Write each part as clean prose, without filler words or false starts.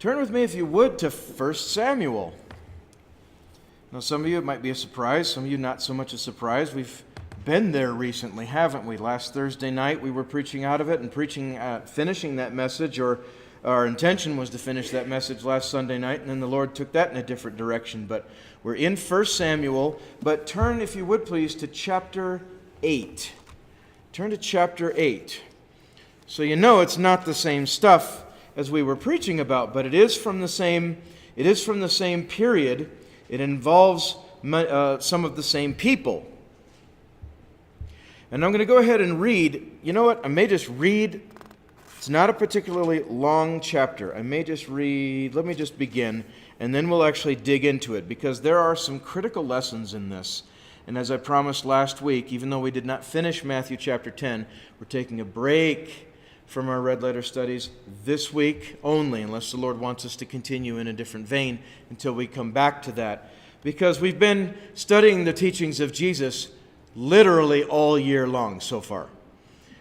Turn with me, if you would, to 1 Samuel. Now, some of you, it might be a surprise. Some of you, not so much a surprise. We've been there recently, haven't we? Last Thursday night, we were preaching out of it and finishing that message, or our intention was to finish that message last Sunday night, and then the Lord took that in a different direction. But we're in 1 Samuel, but turn, if you would please, to chapter 8. Turn to chapter 8. So you know it's not the same stuff as we were preaching about, but it is from the same period. It involves some of the same people. And I'm going to go ahead and read. You know what? I may just read. It's not a particularly long chapter. I may just read. Let me just begin, and then we'll actually dig into it, because there are some critical lessons in this. And as I promised last week, even though we did not finish Matthew chapter 10, we're taking a break from our red letter studies this week only, unless the Lord wants us to continue in a different vein until we come back to that. Because we've been studying the teachings of Jesus literally all year long so far.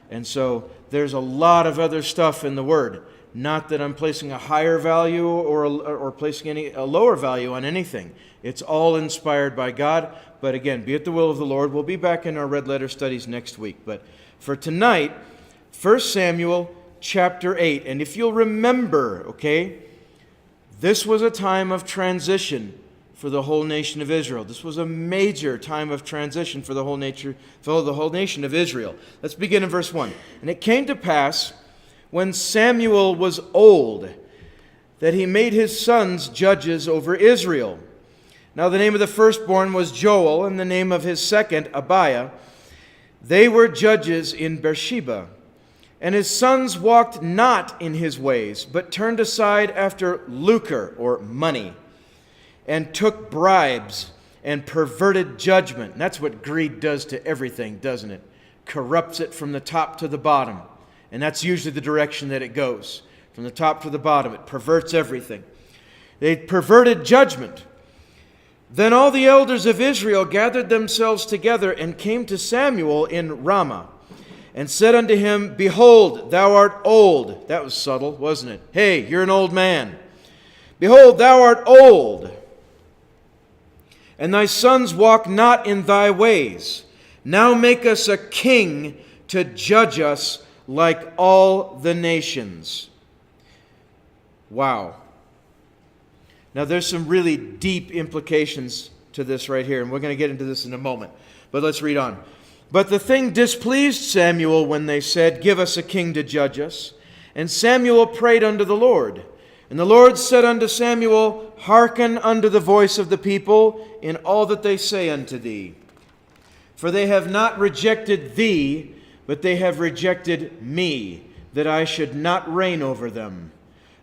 And so there's a lot of other stuff in the Word. Not that I'm placing a higher value or placing a lower value on anything. It's all inspired by God. But again, be it the will of the Lord. We'll be back in our red letter studies next week. But for tonight, 1 Samuel chapter 8. And if you'll remember, okay, this was a time of transition for the whole nation of Israel. This was a major time of transition for the whole nation of Israel. Let's begin in verse 1. And it came to pass, when Samuel was old, that he made his sons judges over Israel. Now the name of the firstborn was Joel, and the name of his second, Abiah. They were judges in Beersheba. And his sons walked not in his ways, but turned aside after lucre, or money, and took bribes, and perverted judgment. And that's what greed does to everything, doesn't it? Corrupts it from the top to the bottom. And that's usually the direction that it goes. From the top to the bottom, it perverts everything. They perverted judgment. Then all the elders of Israel gathered themselves together and came to Samuel in Ramah, and said unto him, Behold, thou art old. That was subtle, wasn't it? Hey, you're an old man. Behold, thou art old, and thy sons walk not in thy ways. Now make us a king to judge us like all the nations. Wow. Now there's some really deep implications to this right here, and we're going to get into this in a moment. But let's read on. But the thing displeased Samuel when they said, Give us a king to judge us. And Samuel prayed unto the Lord. And the Lord said unto Samuel, Hearken unto the voice of the people in all that they say unto thee. For they have not rejected thee, but they have rejected me, that I should not reign over them,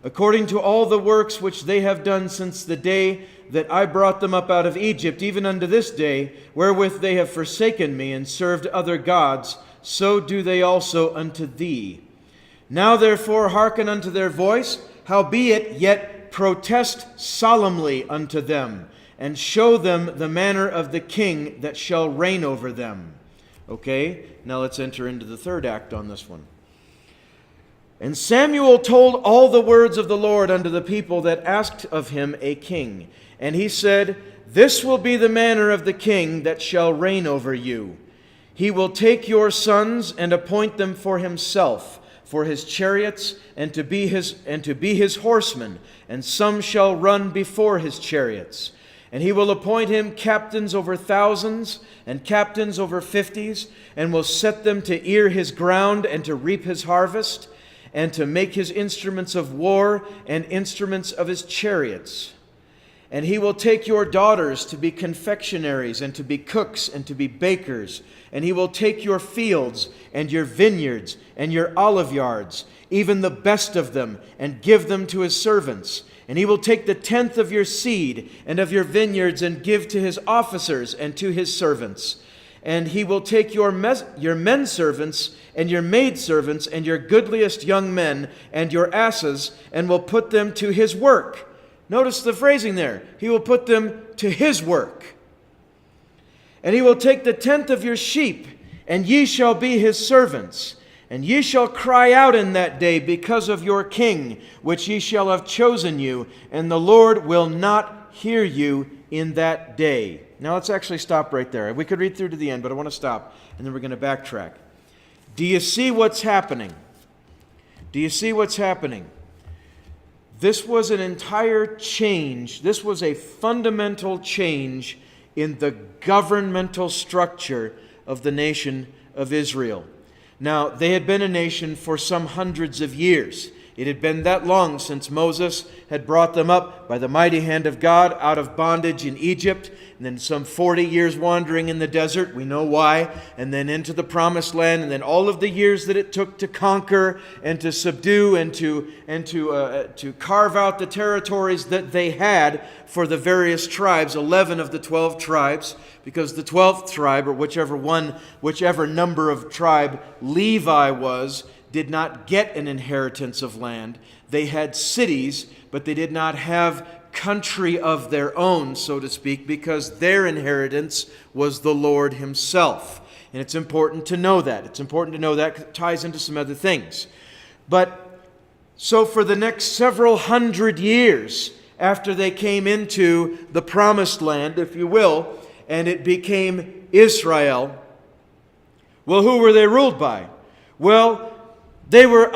according to all the works which they have done since the day that I brought them up out of Egypt, even unto this day, wherewith they have forsaken me and served other gods, so do they also unto thee. Now therefore hearken unto their voice, howbeit yet protest solemnly unto them, and show them the manner of the king that shall reign over them. Okay, now let's enter into the third act on this one. And Samuel told all the words of the Lord unto the people that asked of him a king. And he said, This will be the manner of the king that shall reign over you. He will take your sons and appoint them for himself, for his chariots, and to be his horsemen, and some shall run before his chariots. And he will appoint him captains over thousands, and captains over fifties, and will set them to ear his ground, and to reap his harvest, and to make his instruments of war, and instruments of his chariots. And he will take your daughters to be confectionaries, and to be cooks, and to be bakers. And he will take your fields, and your vineyards, and your olive yards, even the best of them, and give them to his servants. And he will take the tenth of your seed, and of your vineyards, and give to his officers, and to his servants. And he will take your men servants, and your maid servants, and your goodliest young men, and your asses, and will put them to his work. Notice the phrasing there. He will put them to his work. And he will take the tenth of your sheep, and ye shall be his servants. And ye shall cry out in that day because of your king, which ye shall have chosen you, and the Lord will not hear you in that day. Now let's actually stop right there. We could read through to the end, but I want to stop, and then we're going to backtrack. Do you see what's happening? Do you see what's happening? This was an entire change. This was a fundamental change in the governmental structure of the nation of Israel. Now, they had been a nation for some hundreds of years. It had been that long since Moses had brought them up by the mighty hand of God out of bondage in Egypt, and then some 40 years wandering in the desert, we know why, and then into the promised land, and then all of the years that it took to conquer and to subdue and to carve out the territories that they had for the various tribes, 11 of the 12 tribes, because the 12th tribe, or whichever number of tribe Levi was, did not get an inheritance of land. They had cities, but they did not have country of their own, so to speak, because their inheritance was the Lord Himself. And it's important to know that. It's important to know that 'cause it ties into some other things. But so for the next several hundred years after they came into the promised land, if you will, and it became Israel, well, who were they ruled by? Well, they were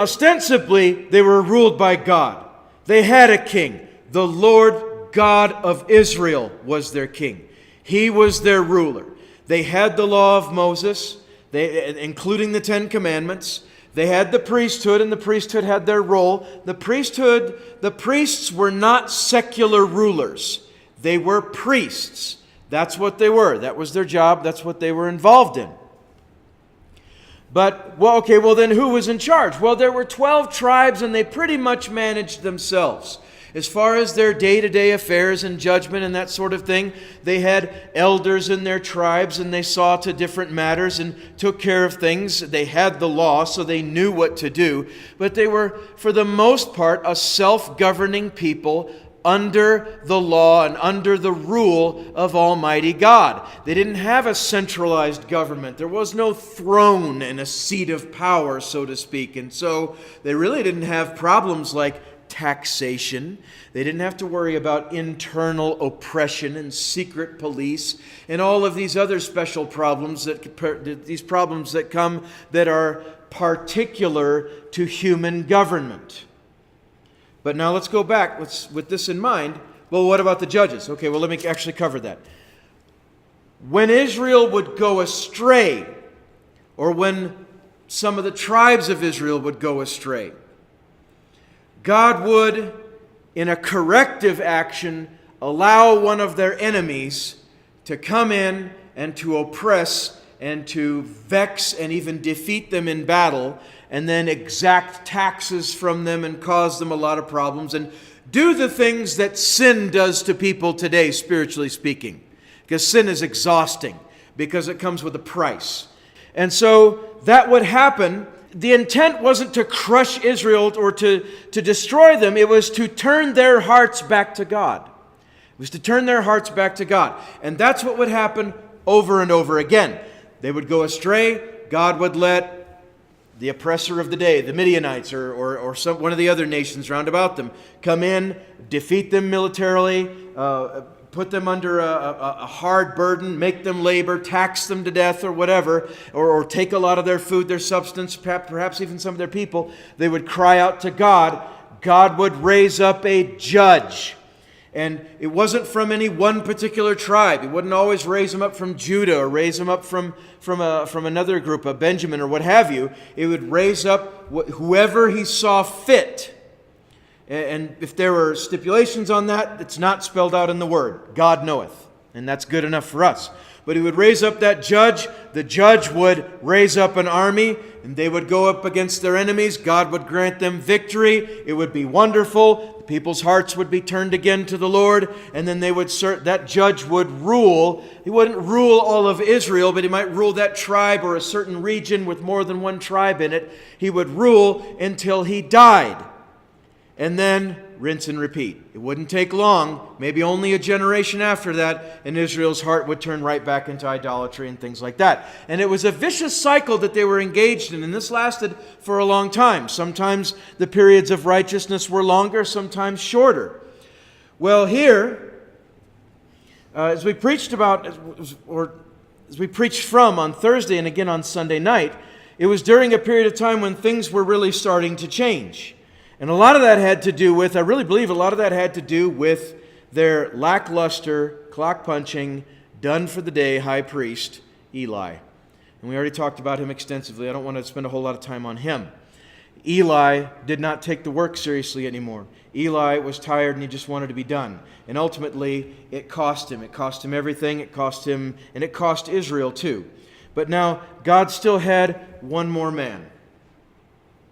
ruled by God. They had a king. The Lord God of Israel was their king. He was their ruler. They had the law of Moses, including the Ten Commandments. They had the priesthood, and the priesthood had their role. The priests were not secular rulers. They were priests. That's what they were. That was their job. That's what they were involved in. But, well, then who was in charge? Well, there were 12 tribes, and they pretty much managed themselves. As far as their day-to-day affairs and judgment and that sort of thing, they had elders in their tribes, and they saw to different matters and took care of things. They had the law, so they knew what to do. But they were, for the most part, a self-governing people under the law and under the rule of Almighty God. They didn't have a centralized government. There was no throne and a seat of power, so to speak. And so they really didn't have problems like taxation. They didn't have to worry about internal oppression and secret police and all of these other special problems that come that are particular to human government. But now let's go back with this in mind. Well, what about the judges? Okay, well, let me actually cover that. When Israel would go astray, or when some of the tribes of Israel would go astray, God would, in a corrective action, allow one of their enemies to come in and to oppress and to vex and even defeat them in battle, and then exact taxes from them and cause them a lot of problems, and do the things that sin does to people today, spiritually speaking. Because sin is exhausting, because it comes with a price. And so that would happen. The intent wasn't to crush Israel or to destroy them. It was to turn their hearts back to God. It was to turn their hearts back to God. And that's what would happen over and over again. They would go astray. God would let the oppressor of the day, the Midianites or one of the other nations round about them, come in, defeat them militarily, put them under a hard burden, make them labor, tax them to death or whatever, or take a lot of their food, their substance, perhaps even some of their people. They would cry out to God. God would raise up a judge. And it wasn't from any one particular tribe. He wouldn't always raise them up from Judah or raise them up from another group, a Benjamin or what have you. It would raise up whoever he saw fit. And if there were stipulations on that, it's not spelled out in the Word. God knoweth. And that's good enough for us. But he would raise up that judge. The judge would raise up an army, and they would go up against their enemies. God would grant them victory. It would be wonderful. The people's hearts would be turned again to the Lord, and then that judge would rule. He wouldn't rule all of Israel, but he might rule that tribe or a certain region with more than one tribe in it. He would rule until he died. and then rinse and repeat. It wouldn't take long, maybe only a generation after that, and Israel's heart would turn right back into idolatry and things like that. And it was a vicious cycle that they were engaged in, and this lasted for a long time. Sometimes the periods of righteousness were longer, sometimes shorter. Well, here, as we preached from on Thursday and again on Sunday night, it was during a period of time when things were really starting to change. And a lot of that had to do with, I really believe a lot of that had to do with their lackluster, clock-punching, done-for-the-day high priest, Eli. And we already talked about him extensively. I don't want to spend a whole lot of time on him. Eli did not take the work seriously anymore. Eli was tired and he just wanted to be done. And ultimately, it cost him. It cost him everything. It cost him, and it cost Israel too. But now, God still had one more man.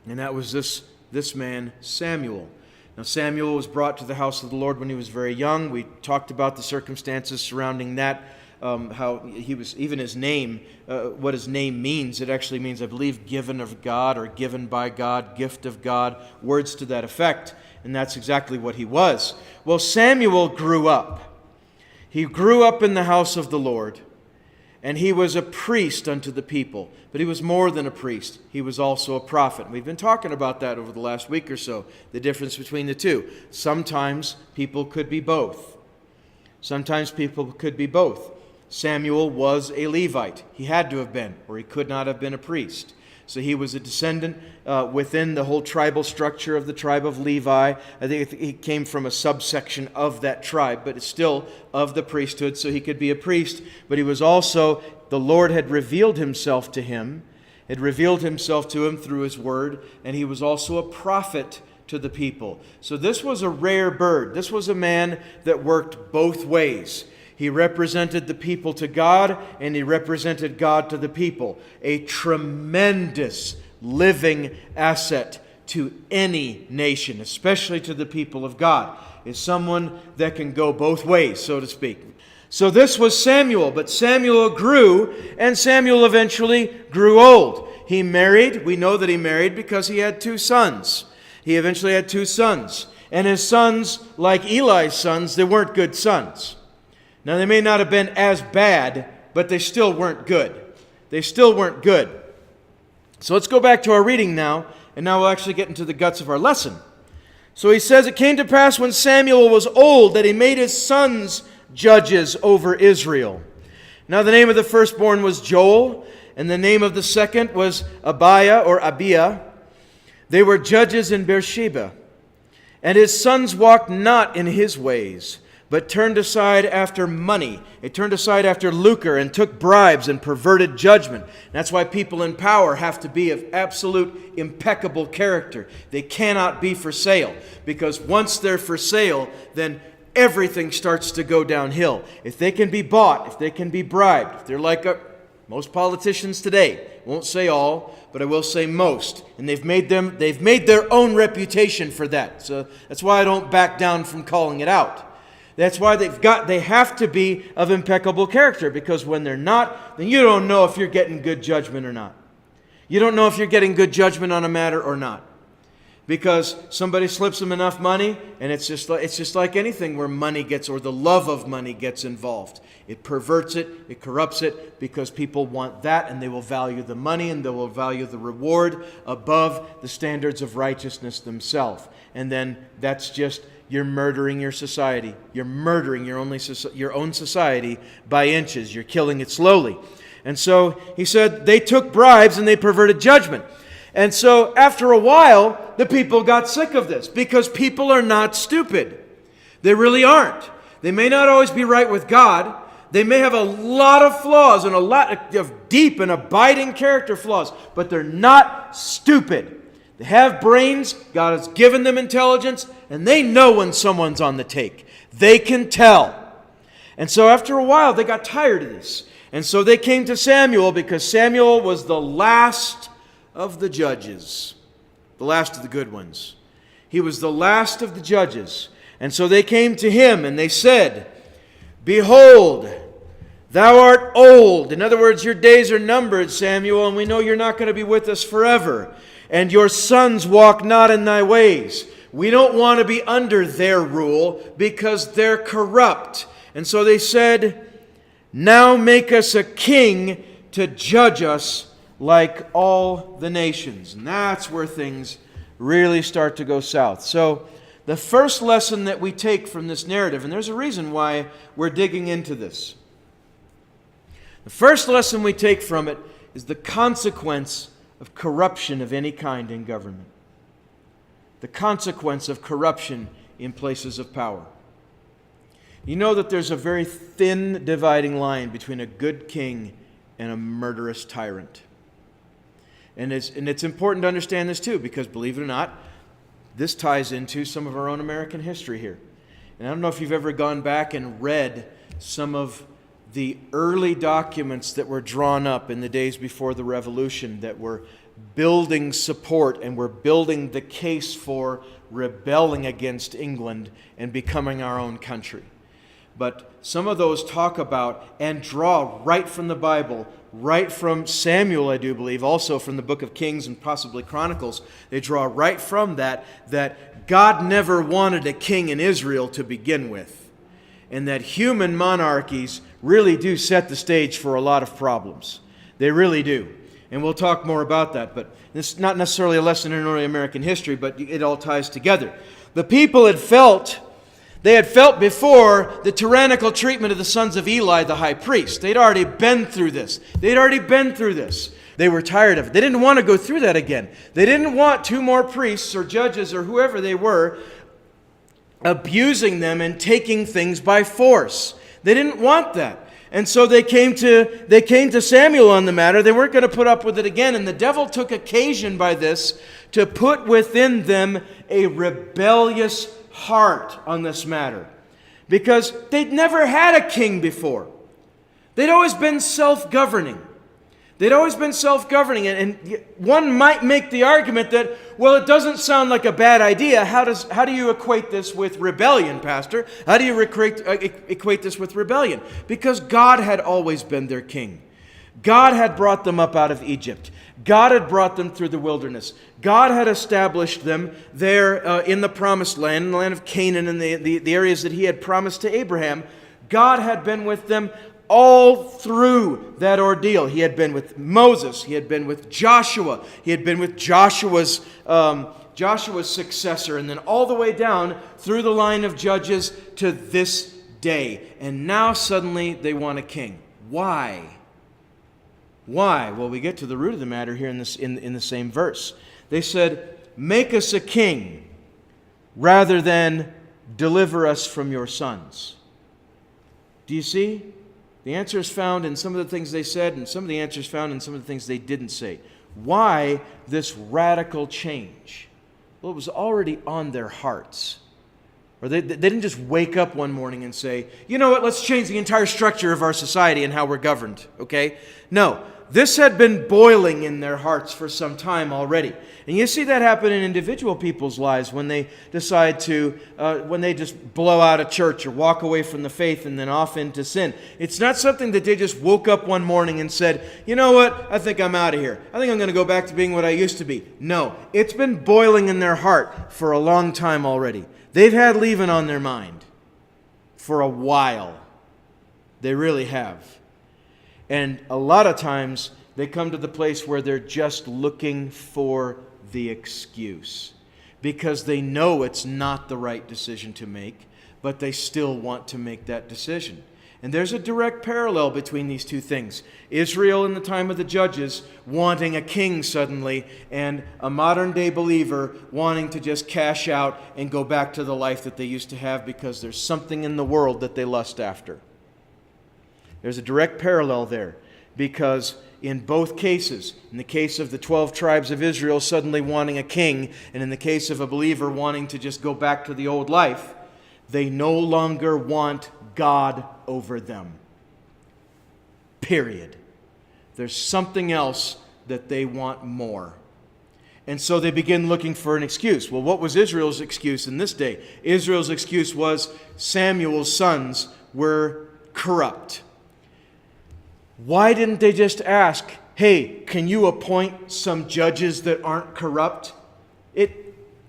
And that was this man, Samuel. Now, Samuel was brought to the house of the Lord when he was very young. We talked about the circumstances surrounding that, how he was, even his name, what his name means. It actually means, I believe, given of God or given by God, gift of God, words to that effect. And that's exactly what he was. Well, Samuel grew up. He grew up in the house of the Lord. And he was a priest unto the people. But he was more than a priest. He was also a prophet. We've been talking about that over the last week or so, the difference between the two. Sometimes people could be both. Sometimes people could be both. Samuel was a Levite. He had to have been, or he could not have been a priest. So he was a descendant within the whole tribal structure of the tribe of Levi. I think he came from a subsection of that tribe, but it's still of the priesthood, so he could be a priest. But he was also, the Lord had revealed himself to him, had revealed himself to him through his word, and he was also a prophet to the people. So this was a rare bird. This was a man that worked both ways. He represented the people to God, and he represented God to the people. A tremendous living asset to any nation, especially to the people of God, is someone that can go both ways, so to speak. So this was Samuel, but Samuel grew, and Samuel eventually grew old. He married. We know that he married because he had 2 sons. He eventually had 2 sons. And his sons, like Eli's sons, they weren't good sons. Now, they may not have been as bad, but they still weren't good. They still weren't good. So let's go back to our reading now, and now we'll actually get into the guts of our lesson. So he says, "It came to pass when Samuel was old that he made his sons judges over Israel. Now the name of the firstborn was Joel, and the name of the second was Abiah. They were judges in Beersheba. And his sons walked not in his ways, but turned aside after money. They turned aside after lucre and took bribes and perverted judgment." That's why people in power have to be of absolute impeccable character. They cannot be for sale, because once they're for sale, then everything starts to go downhill. If they can be bought, if they can be bribed, if they're like most politicians today, won't say all, but I will say most, and they've made their own reputation for that. So that's why I don't back down from calling it out. That's why they have to be of impeccable character, because when they're not, then you don't know if you're getting good judgment or not. You don't know if you're getting good judgment on a matter or not. Because somebody slips them enough money, and it's just like anything where money gets, or the love of money gets involved. It perverts it, it corrupts it, because people want that, and they will value the money, and they will value the reward above the standards of righteousness themselves. And then that's just, you're murdering your society. You're murdering your own society by inches. You're killing it slowly. And so he said they took bribes and they perverted judgment. And so after a while, the people got sick of this, because people are not stupid. They really aren't. They may not always be right with God. They may have a lot of flaws and a lot of deep and abiding character flaws, but they're not stupid. They have brains. God has given them intelligence, and they know when someone's on the take. They can tell. And so after a while, they got tired of this. And so they came to Samuel, because Samuel was the last of the judges, the last of the good ones. He was the last of the judges. And so they came to him and they said, "Behold, thou art old." In other words, your days are numbered, Samuel, and we know you're not going to be with us forever. "And your sons walk not in thy ways." we don't want to be under their rule because they're corrupt. And so they said, now make us a king to judge us like all the nations. And that's where things really start to go south. So the first lesson that we take from this narrative, and there's a reason why we're digging into this. The first lesson we take from it is the consequence of corruption of any kind in government. The consequence of corruption in places of power. You know that there's a very thin dividing line between a good king and a murderous tyrant. And it's important to understand this too, because believe it or not, this ties into some of our own American history here. And I don't know if you've ever gone back and read some of the early documents that were drawn up in the days before the Revolution that were building support and were building the case for rebelling against England and becoming our own country. But some of those talk about and draw right from the Bible, right from Samuel, I do believe, also from the book of Kings and possibly Chronicles. They draw right from that God never wanted a king in Israel to begin with, and that human monarchies really do set the stage for a lot of problems. They really do. And we'll talk more about that, but this is not necessarily a lesson in early American history, but it all ties together. The people had felt before the tyrannical treatment of the sons of Eli, the high priest. They'd already been through this. They were tired of it. They didn't want to go through that again. They didn't want two more priests or judges or whoever they were abusing them and taking things by force. They didn't want that. And so they came to Samuel on the matter. They weren't going to put up with it again. And the devil took occasion by this to put within them a rebellious heart on this matter. Because they'd never had a king before. They'd always been self-governing. And one might make the argument that, well, it doesn't sound like a bad idea. How do you equate this with rebellion, Pastor? How do you equate this with rebellion? Because God had always been their king. God had brought them up out of Egypt. God had brought them through the wilderness. God had established them there in the promised land, in the land of Canaan, and the areas that He had promised to Abraham. God had been with them all through that ordeal. He had been with Moses. He had been with Joshua. He had been with Joshua's successor, and then all the way down through the line of judges to this day. And now suddenly they want a king. Why? Well, we get to the root of the matter here in the same verse. They said, "Make us a king rather than deliver us from your sons." Do you see? The answer is found in some of the things they said, and some of the answers found in some of the things they didn't say. Why this radical change? Well, it was already on their hearts. Or they didn't just wake up one morning and say, you know what, let's change the entire structure of our society and how we're governed, okay? No, this had been boiling in their hearts for some time already. And you see that happen in individual people's lives when they decide to, when they just blow out of church or walk away from the faith and then off into sin. It's not something that they just woke up one morning and said, you know what, I think I'm out of here. I think I'm going to go back to being what I used to be. No, it's been boiling in their heart for a long time already. They've had leaving on their mind for a while. They really have. And a lot of times they come to the place where they're just looking for the excuse because they know it's not the right decision to make, but they still want to make that decision. And there's a direct parallel between these two things. Israel in the time of the judges wanting a king suddenly, and a modern day believer wanting to just cash out and go back to the life that they used to have because there's something in the world that they lust after. There's a direct parallel there because in both cases, in the case of the 12 tribes of Israel suddenly wanting a king, and in the case of a believer wanting to just go back to the old life, they no longer want God over them. Period. There's something else that they want more. And so they begin looking for an excuse. Well, what was Israel's excuse in this day? Israel's excuse was Samuel's sons were corrupt. Why didn't they just ask, hey, can you appoint some judges that aren't corrupt?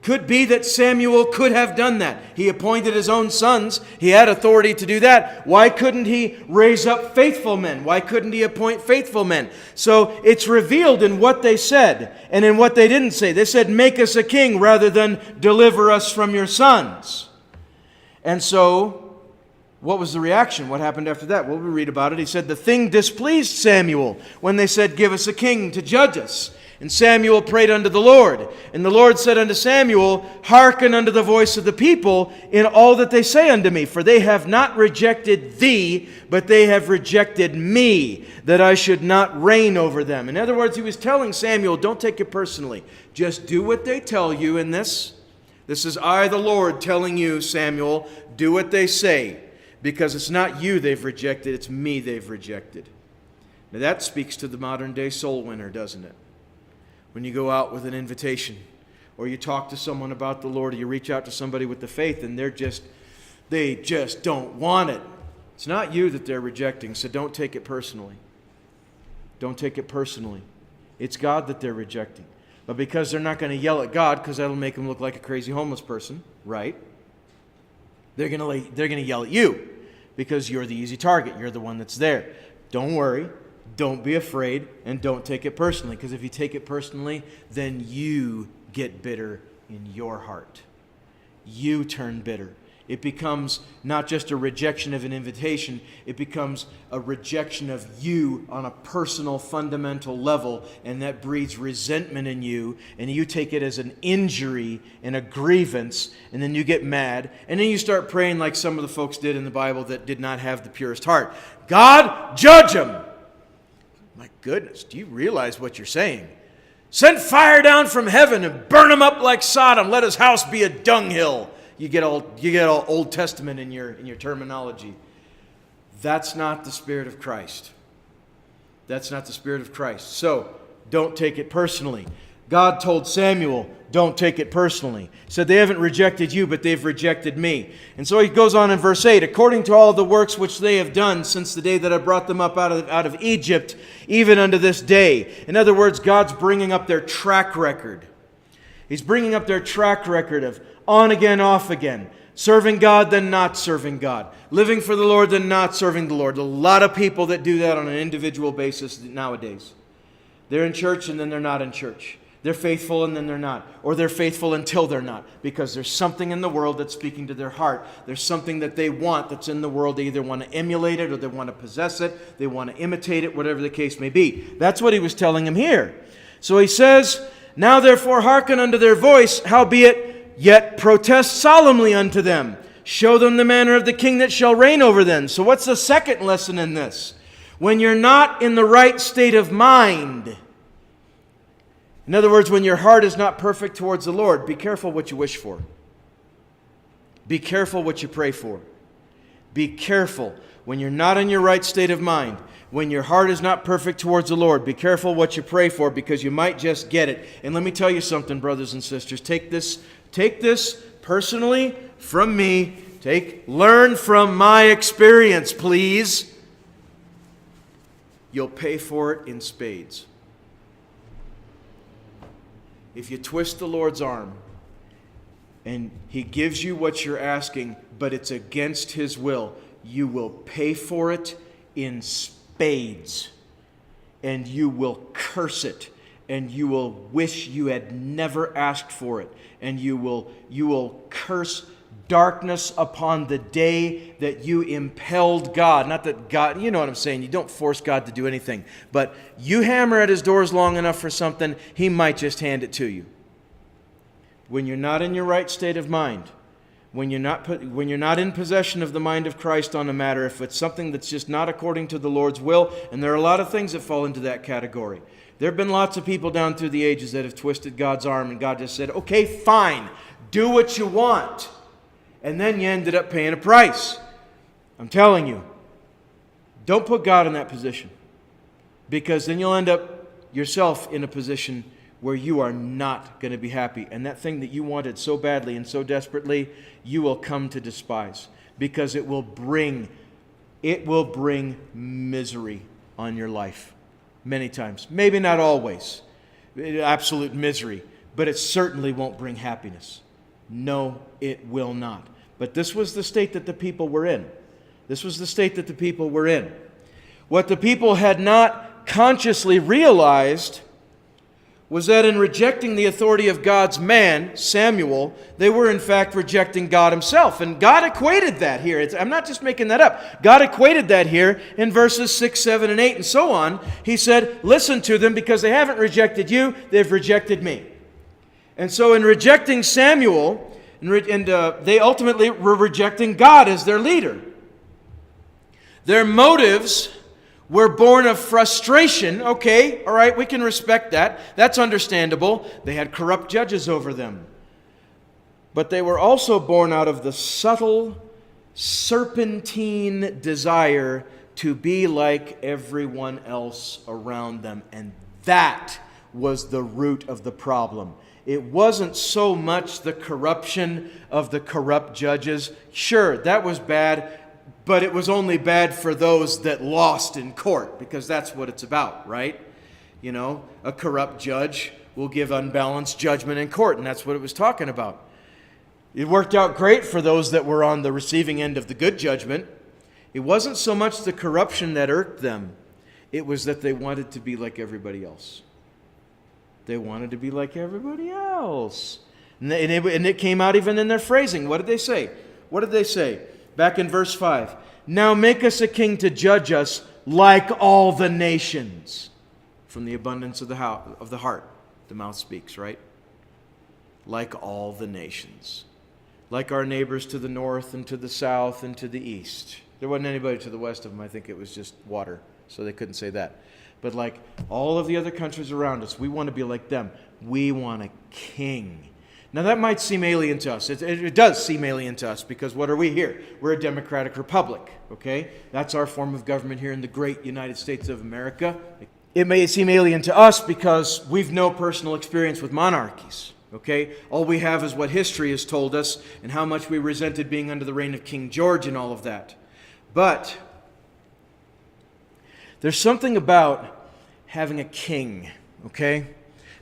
Could be that Samuel could have done that. He appointed his own sons. He had authority to do that. Why couldn't he raise up faithful men? Why couldn't he appoint faithful men? So it's revealed in what they said and in what they didn't say. They said, make us a king rather than deliver us from your sons. And so, what was the reaction? What happened after that? Well, we read about it. He said, the thing displeased Samuel when they said, give us a king to judge us. And Samuel prayed unto the Lord. And the Lord said unto Samuel, hearken unto the voice of the people in all that they say unto me. For they have not rejected thee, but they have rejected me, that I should not reign over them. In other words, he was telling Samuel, don't take it personally. Just do what they tell you in this. This is I, the Lord, telling you, Samuel, do what they say. Because it's not you they've rejected, it's me they've rejected. Now that speaks to the modern day soul winner, doesn't it? When you go out with an invitation, or you talk to someone about the Lord, or you reach out to somebody with the faith, and they just don't want it. It's not you that they're rejecting, so don't take it personally. Don't take it personally. It's God that they're rejecting. But because they're not going to yell at God, because that'll make them look like a crazy homeless person, right? They're going to yell at you, because you're the easy target. You're the one that's there. Don't worry. Don't be afraid, and don't take it personally, because if you take it personally, then you get bitter in your heart. You turn bitter. It becomes not just a rejection of an invitation, it becomes a rejection of you on a personal, fundamental level, and that breeds resentment in you, and you take it as an injury and a grievance, and then you get mad, and then you start praying like some of the folks did in the Bible that did not have the purest heart. God, judge them! My goodness, do you realize what you're saying? Send fire down from heaven and burn him up like Sodom. Let his house be a dunghill. You get all Old Testament in your terminology. That's not the Spirit of Christ. That's not the Spirit of Christ. So, don't take it personally. God told Samuel, don't take it personally. He said, they haven't rejected you, but they've rejected me. And so he goes on in verse 8, according to all the works which they have done since the day that I brought them up out of Egypt, even unto this day. In other words, God's bringing up their track record. He's bringing up their track record of on again, off again. Serving God, then not serving God. Living for the Lord, then not serving the Lord. A lot of people that do that on an individual basis nowadays. They're in church and then they're not in church. They're faithful and then they're not. Or they're faithful until they're not. Because there's something in the world that's speaking to their heart. There's something that they want that's in the world. They either want to emulate it or they want to possess it. They want to imitate it, whatever the case may be. That's what he was telling him here. So he says, now therefore hearken unto their voice, howbeit yet protest solemnly unto them. Show them the manner of the king that shall reign over them. So what's the second lesson in this? When you're not in the right state of mind, in other words, when your heart is not perfect towards the Lord, be careful what you wish for. Be careful what you pray for. Be careful when you're not in your right state of mind. When your heart is not perfect towards the Lord, be careful what you pray for, because you might just get it. And let me tell you something, brothers and sisters. Take this personally from me. Learn from my experience, please. You'll pay for it in spades. If you twist the Lord's arm and He gives you what you're asking, but it's against His will, you will pay for it in spades. And you will curse it. And you will wish you had never asked for it. And you will curse darkness upon the day that you impelled God. Not that God, you know what I'm saying, you don't force God to do anything. But you hammer at His doors long enough for something, He might just hand it to you. When you're not in your right state of mind, when you're not in possession of the mind of Christ on a matter, if it's something that's just not according to the Lord's will, and there are a lot of things that fall into that category. There have been lots of people down through the ages that have twisted God's arm, and God just said, okay, fine, do what you want. And then you ended up paying a price. I'm telling you, don't put God in that position. Because then you'll end up yourself in a position where you are not going to be happy. And that thing that you wanted so badly and so desperately, you will come to despise. Because it will bring misery on your life. Many times. Maybe not always. Absolute misery. but it certainly won't bring happiness. No, it will not. But this was the state that the people were in. This was the state that the people were in. What the people had not consciously realized was that in rejecting the authority of God's man, Samuel, they were in fact rejecting God himself. And God equated that here. I'm not just making that up. God equated that here in verses 6, 7, and 8, and so on. He said, listen to them because they haven't rejected you, they've rejected me. And so in rejecting Samuel, they ultimately were rejecting God as their leader. Their motives were born of frustration. Okay, all right, we can respect that. That's understandable. They had corrupt judges over them. But they were also born out of the subtle, serpentine desire to be like everyone else around them. And that was the root of the problem. It wasn't so much the corruption of the corrupt judges. Sure, that was bad. But it was only bad for those that lost in court, because that's what it's about, right? You know, a corrupt judge will give unbalanced judgment in court, and that's what it was talking about. It worked out great for those that were on the receiving end of the good judgment. It wasn't so much the corruption that irked them. It was that they wanted to be like everybody else. They wanted to be like everybody else. And it came out even in their phrasing. What did they say? What did they say? Back in verse 5, now make us a king to judge us like all the nations. From the abundance of the heart, the mouth speaks, right? Like all the nations. Like our neighbors to the north and to the south and to the east. There wasn't anybody to the west of them. I think it was just water, so they couldn't say that. But like all of the other countries around us, we want to be like them. We want a king. Now that might seem alien to us. It does seem alien to us because what are we here? We're a democratic republic, okay? That's our form of government here in the great United States of America. It may seem alien to us because we've no personal experience with monarchies, okay? All we have is what history has told us and how much we resented being under the reign of King George and all of that. But there's something about having a king, okay?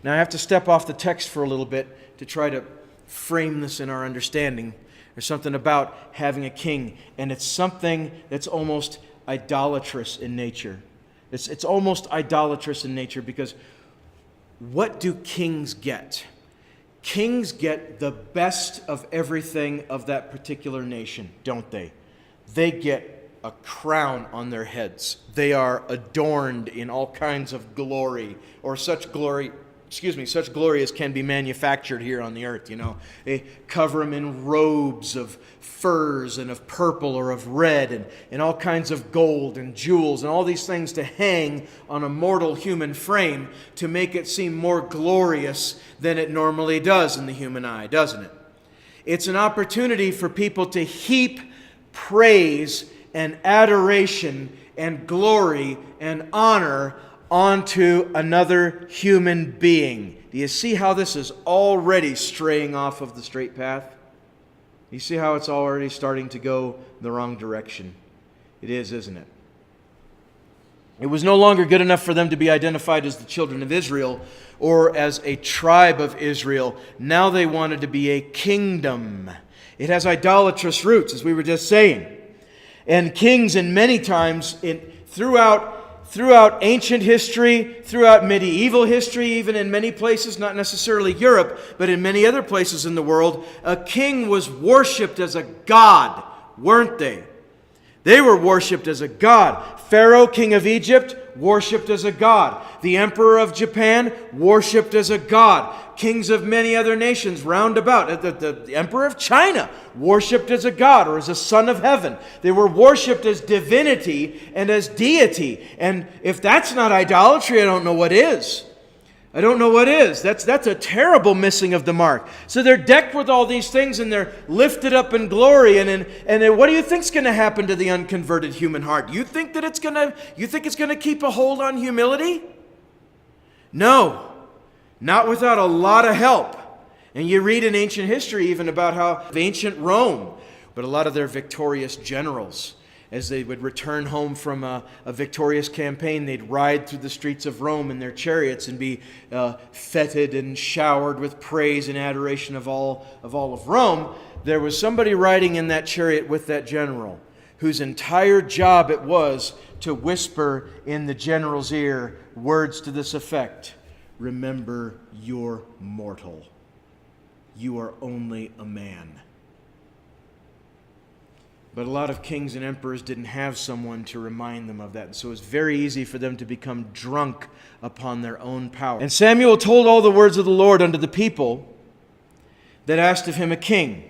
Now I have to step off the text for a little bit to try to frame this in our understanding. There's something about having a king, and it's something that's almost idolatrous in nature. It's almost idolatrous in nature because what do kings get? Kings get the best of everything of that particular nation, don't they? They get a crown on their heads. They are adorned in all kinds of glory, or such glory as can be manufactured here on the earth, you know. They cover them in robes of furs and of purple or of red and all kinds of gold and jewels and all these things to hang on a mortal human frame to make it seem more glorious than it normally does in the human eye, doesn't it? It's an opportunity for people to heap praise and adoration and glory and honor onto another human being. Do you see how this is already straying off of the straight path? You see how it's already starting to go the wrong direction? It is, isn't it? It was no longer good enough for them to be identified as the children of Israel or as a tribe of Israel. Now they wanted to be a kingdom. It has idolatrous roots, as we were just saying. And kings in many times throughout ancient history, throughout medieval history, even in many places, not necessarily Europe, but in many other places in the world, a king was worshipped as a god, weren't they? They were worshipped as a god. Pharaoh, king of Egypt, worshipped as a god. The emperor of Japan, worshipped as a god. Kings of many other nations round about. The emperor of China, worshipped as a god or as a son of heaven. They were worshipped as divinity and as deity. And if that's not idolatry, I don't know what is. I don't know what is. That's a terrible missing of the mark. So they're decked with all these things and they're lifted up in glory. And what do you think's going to happen to the unconverted human heart? You think it's going to keep a hold on humility? No, not without a lot of help. And you read in ancient history even about how ancient Rome, but a lot of their victorious generals As they would return home from a victorious campaign, they'd ride through the streets of Rome in their chariots and be feted and showered with praise and adoration of all of Rome. There was somebody riding in that chariot with that general, whose entire job it was to whisper in the general's ear words to this effect: remember, you're mortal. You are only a man. But a lot of kings and emperors didn't have someone to remind them of that. And so it was very easy for them to become drunk upon their own power. And Samuel told all the words of the Lord unto the people that asked of him a king.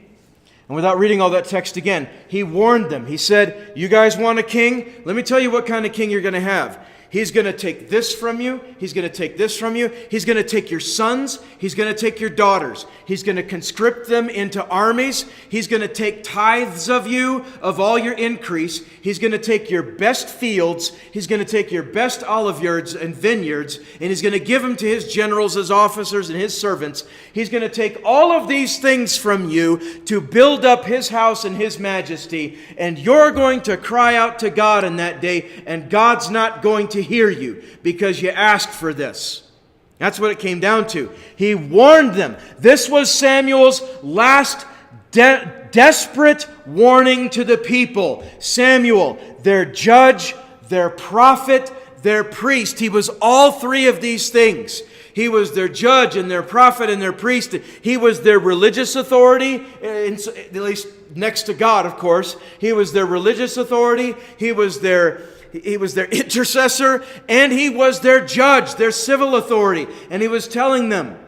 And without reading all that text again, he warned them. He said, you guys want a king? Let me tell you what kind of king you're going to have. He's going to take this from you. He's going to take this from you. He's going to take your sons. He's going to take your daughters. He's going to conscript them into armies. He's going to take tithes of you, of all your increase. He's going to take your best fields. He's going to take your best olive yards and vineyards, and he's going to give them to his generals, his officers, and his servants. He's going to take all of these things from you to build up his house and his majesty, and you're going to cry out to God in that day, and God's not going to hear you because you asked for this. That's what it came down to. He warned them. This was Samuel's last desperate warning to the people. Samuel, their judge, their prophet, their priest. He was all three of these things. He was their judge and their prophet and their priest. He was their religious authority, at least next to God, of course. He was their religious authority. He was their intercessor, and he was their judge, their civil authority. And he was telling them,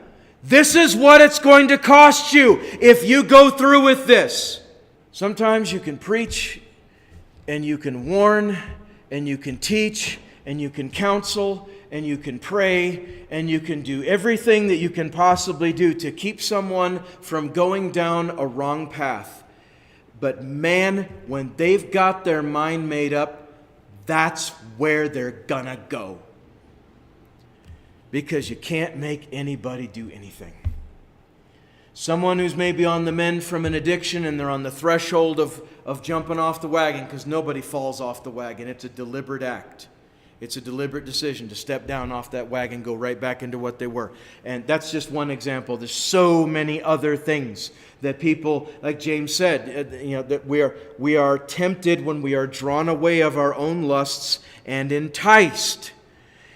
this is what it's going to cost you if you go through with this. Sometimes you can preach, and you can warn, and you can teach, and you can counsel, and you can pray, and you can do everything that you can possibly do to keep someone from going down a wrong path. But man, when they've got their mind made up, that's where they're gonna go. Because you can't make anybody do anything. Someone who's maybe on the mend from an addiction and they're on the threshold of jumping off the wagon, because nobody falls off the wagon. It's a deliberate act. It's a deliberate decision to step down off that wagon, go right back into what they were. And that's just one example. There's so many other things that people, like James said, that we are tempted when we are drawn away of our own lusts and enticed.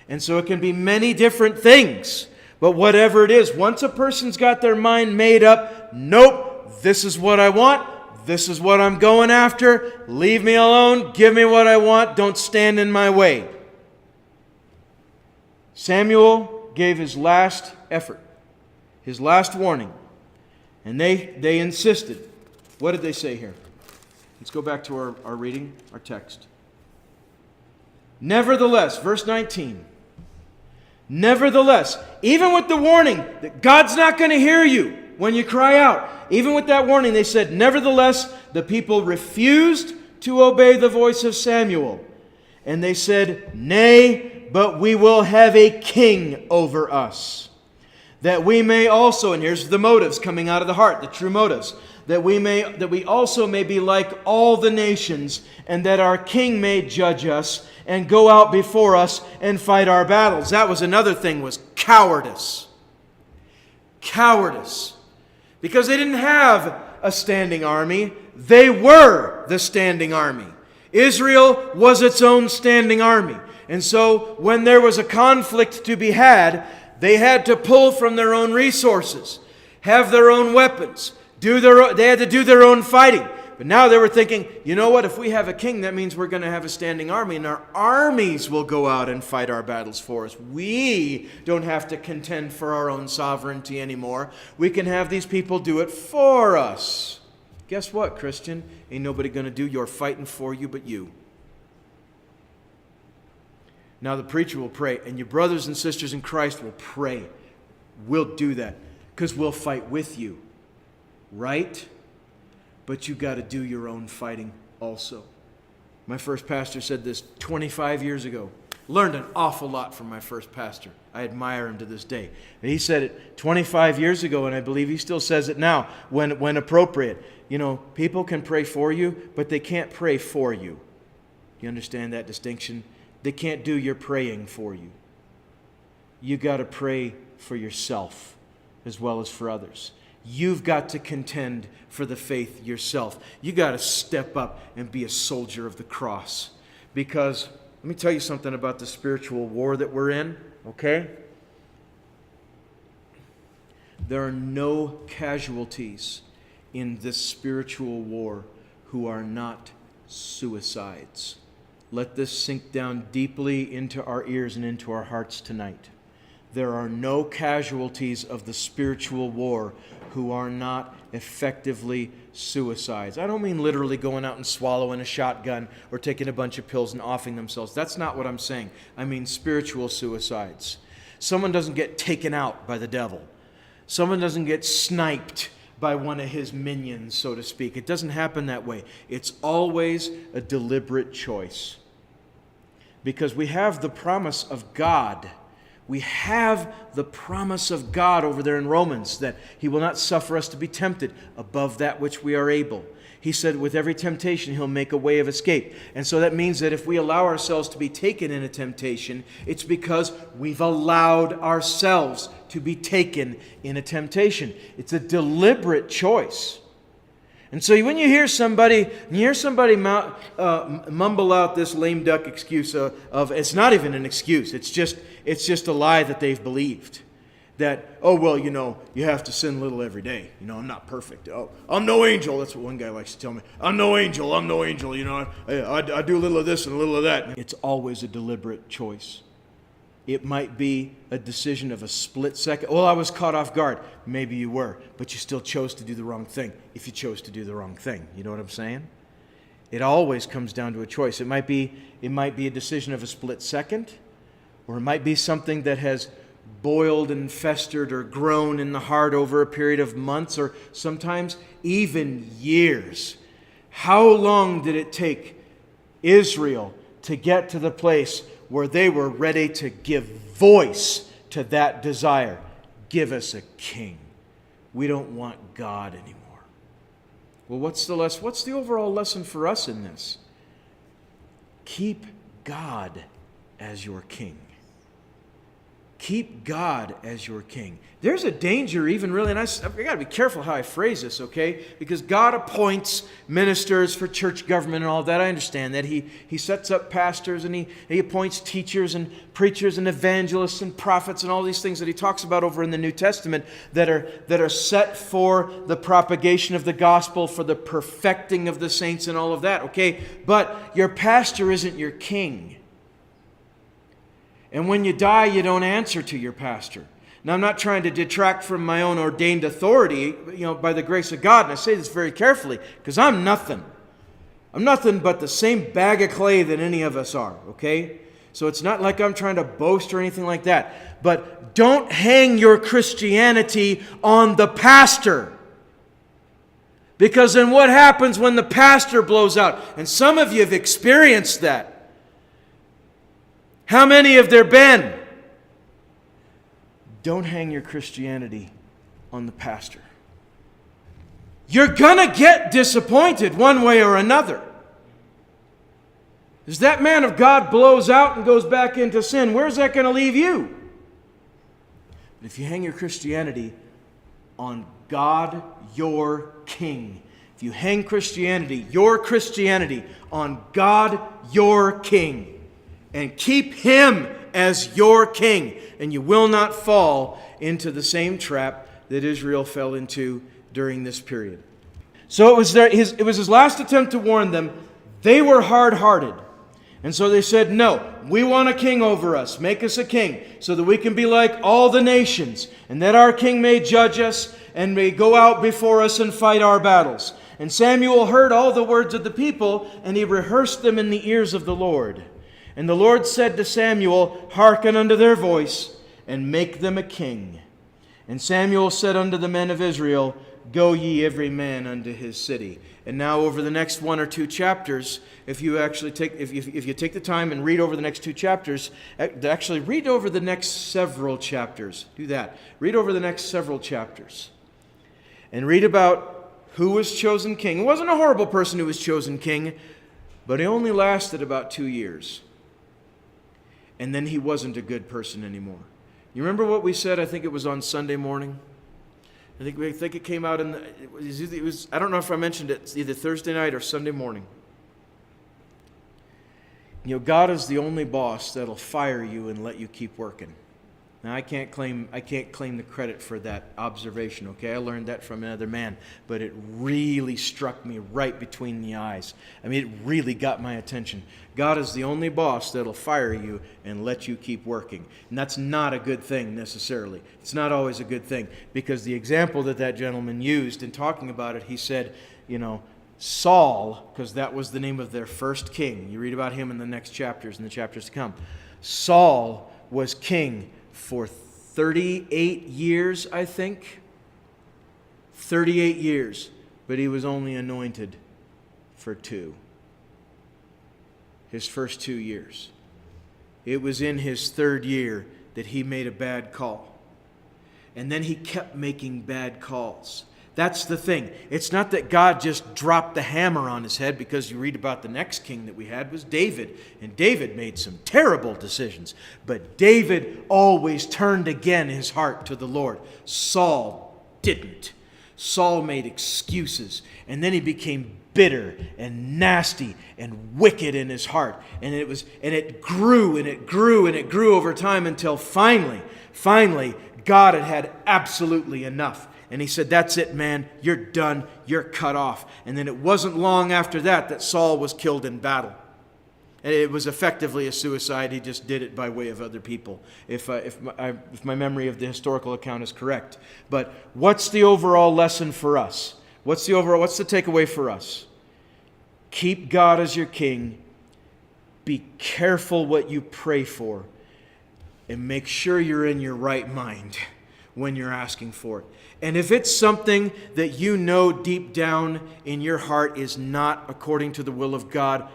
And so it can be many different things. But whatever it is, once a person's got their mind made up, nope, this is what I want. This is what I'm going after. Leave me alone. Give me what I want. Don't stand in my way. Samuel gave his last effort, his last warning, and they insisted. What did they say here? Let's go back to our reading, our text. Nevertheless, verse 19. Nevertheless, even with the warning that God's not going to hear you when you cry out, even with that warning, they said, nevertheless, the people refused to obey the voice of Samuel. And they said, nay, but we will have a king over us, that we may also, and here's the motives coming out of the heart, the true motives, that we also may be like all the nations, and that our king may judge us and go out before us and fight our battles. That was another thing, was cowardice. Cowardice. Because they didn't have a standing army. They were the standing army. Israel was its own standing army. And so when there was a conflict to be had, they had to pull from their own resources, have their own weapons, they had to do their own fighting. But now they were thinking, you know what, if we have a king, that means we're going to have a standing army, and our armies will go out and fight our battles for us. We don't have to contend for our own sovereignty anymore. We can have these people do it for us. Guess what, Christian? Ain't nobody going to do your fighting for you but you. Now the preacher will pray, and your brothers and sisters in Christ will pray. We'll do that because we'll fight with you. Right? But you got to do your own fighting also. My first pastor said this 25 years ago. Learned an awful lot from my first pastor. I admire him to this day. And he said it 25 years ago, and I believe he still says it now when appropriate. You know, people can pray for you, but they can't pray for you. You understand that distinction? They can't do your praying for you. You got to pray for yourself as well as for others. You've got to contend for the faith yourself. You got to step up and be a soldier of the cross. Because let me tell you something about the spiritual war that we're in, okay? There are no casualties in this spiritual war who are not suicides. Let this sink down deeply into our ears and into our hearts tonight. There are no casualties of the spiritual war who are not effectively suicides. I don't mean literally going out and swallowing a shotgun or taking a bunch of pills and offing themselves. That's not what I'm saying. I mean spiritual suicides. Someone doesn't get taken out by the devil. Someone doesn't get sniped by one of his minions, so to speak. It doesn't happen that way. It's always a deliberate choice. Because we have the promise of God. We have the promise of God over there in Romans that He will not suffer us to be tempted above that which we are able. He said with every temptation He'll make a way of escape. And so that means that if we allow ourselves to be taken in a temptation, it's because we've allowed ourselves to be taken in a temptation. It's a deliberate choice. And so when you hear somebody mumble out this lame duck excuse of it's not even an excuse. It's just a lie that they've believed. That, oh, well, you have to sin a little every day. I'm not perfect. Oh, I'm no angel. That's what one guy likes to tell me. I'm no angel. I do a little of this and a little of that. It's always a deliberate choice. It might be a decision of a split second. Well, I was caught off guard. Maybe you were, but you still chose to do the wrong thing if you chose to do the wrong thing. You know what I'm saying? It always comes down to a choice. It might be a decision of a split second, or it might be something that has boiled and festered or grown in the heart over a period of months or sometimes even years. How long did it take Israel to get to the place where they were ready to give voice to that desire? Give us a king. We don't want God anymore. Well, what's the overall lesson for us in this? Keep God as your king. Keep God as your king. There's a danger even really, and I've got to be careful how I phrase this, okay? Because God appoints ministers for church government and all that. I understand that. He sets up pastors and he appoints teachers and preachers and evangelists and prophets and all these things that He talks about over in the New Testament that are set for the propagation of the gospel, for the perfecting of the saints and all of that, okay? But your pastor isn't your king. And when you die, you don't answer to your pastor. Now, I'm not trying to detract from my own ordained authority, by the grace of God. And I say this very carefully, because I'm nothing. I'm nothing but the same bag of clay that any of us are, okay? So it's not like I'm trying to boast or anything like that. But don't hang your Christianity on the pastor. Because then what happens when the pastor blows out? And some of you have experienced that. How many have there been? Don't hang your Christianity on the pastor. You're going to get disappointed one way or another. As that man of God blows out and goes back into sin, where's that going to leave you? But if you hang your Christianity on God, your King, if you hang your Christianity on God, your King, and keep Him as your king, and you will not fall into the same trap that Israel fell into during this period. So it was his last attempt to warn them. They were hard-hearted. And so they said, no, we want a king over us. Make us a king so that we can be like all the nations, and that our king may judge us and may go out before us and fight our battles. And Samuel heard all the words of the people, and he rehearsed them in the ears of the Lord. And the Lord said to Samuel, hearken unto their voice, and make them a king. And Samuel said unto the men of Israel, go ye every man unto his city. And now over the next one or two chapters, if you take the time and read over the next two chapters, actually read over the next several chapters. Do that. Read over the next several chapters. And read about who was chosen king. It wasn't a horrible person who was chosen king. But he only lasted about 2 years. And then he wasn't a good person anymore. You remember what we said? I think it was on Sunday morning. I think it came out it was I don't know if I mentioned it, either Thursday night or Sunday morning. You know, God is the only boss that'll fire you and let you keep working. Now, I can't claim the credit for that observation, okay? I learned that from another man, but it really struck me right between the eyes. I mean, it really got my attention. God is the only boss that'll fire you and let you keep working. And that's not a good thing necessarily. It's not always a good thing, because the example that gentleman used in talking about it, he said, you know, Saul, because that was the name of their first king. You read about him in the next chapters, in the chapters to come. Saul was king for 38 years, I think. 38 years. But he was only anointed for 2. His first 2 years. It was in his 3rd year that he made a bad call. And then he kept making bad calls. That's the thing. It's not that God just dropped the hammer on his head, because you read about the next king that we had was David. And David made some terrible decisions. But David always turned again his heart to the Lord. Saul didn't. Saul made excuses. And then he became bitter and nasty and wicked in his heart. And it grew and it grew and it grew over time until finally, God had absolutely enough. And he said, that's it, man. You're done. You're cut off. And then it wasn't long after that Saul was killed in battle. And it was effectively a suicide. He just did it by way of other people, if my memory of the historical account is correct. But what's the overall lesson for us? What's the takeaway for us? Keep God as your king. Be careful what you pray for. And make sure you're in your right mind when you're asking for it. And if it's something that you know deep down in your heart is not according to the will of God,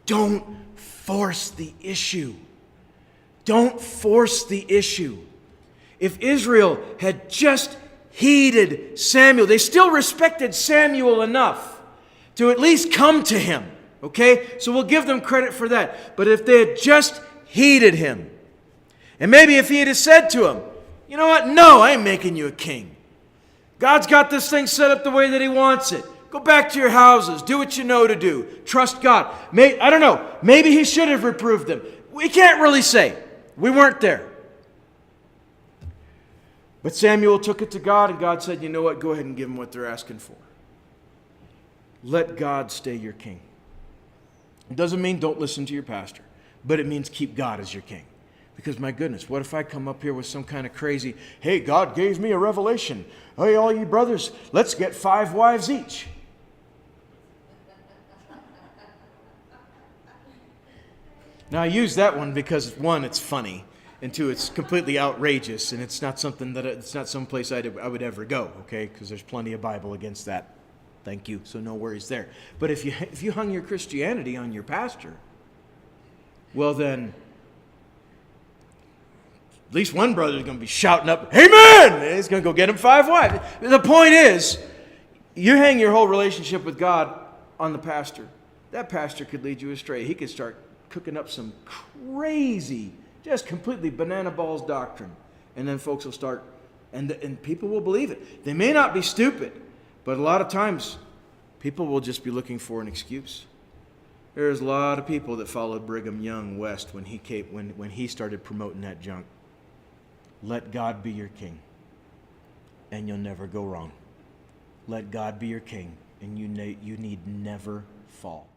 don't force the issue. Don't force the issue. If Israel had just heeded Samuel, they still respected Samuel enough to at least come to him. Okay? So we'll give them credit for that. But if they had just heeded him, and maybe if he had said to him, you know what? No, I ain't making you a king. God's got this thing set up the way that he wants it. Go back to your houses. Do what you know to do. Trust God. I don't know. Maybe he should have reproved them. We can't really say. We weren't there. But Samuel took it to God, and God said, you know what? Go ahead and give them what they're asking for. Let God stay your king. It doesn't mean don't listen to your pastor, but it means keep God as your king. Because my goodness, what if I come up here with some kind of crazy, hey, God gave me a revelation. Hey, all you brothers, let's get 5 wives each. Now, I use that one because, 1, it's funny, and 2, it's completely outrageous, and it's not something it's not some place I would ever go, okay? Because there's plenty of Bible against that. Thank you, so no worries there. But if you hung your Christianity on your pastor, well then, at least one brother's going to be shouting up, amen! He's going to go get him 5 wives. The point is, you hang your whole relationship with God on the pastor. That pastor could lead you astray. He could start cooking up some crazy, just completely banana balls doctrine. And then folks will start, and people will believe it. They may not be stupid, but a lot of times, people will just be looking for an excuse. There's a lot of people that followed Brigham Young west when he started promoting that junk. Let God be your king, and you'll never go wrong. Let God be your king, and you need never fall.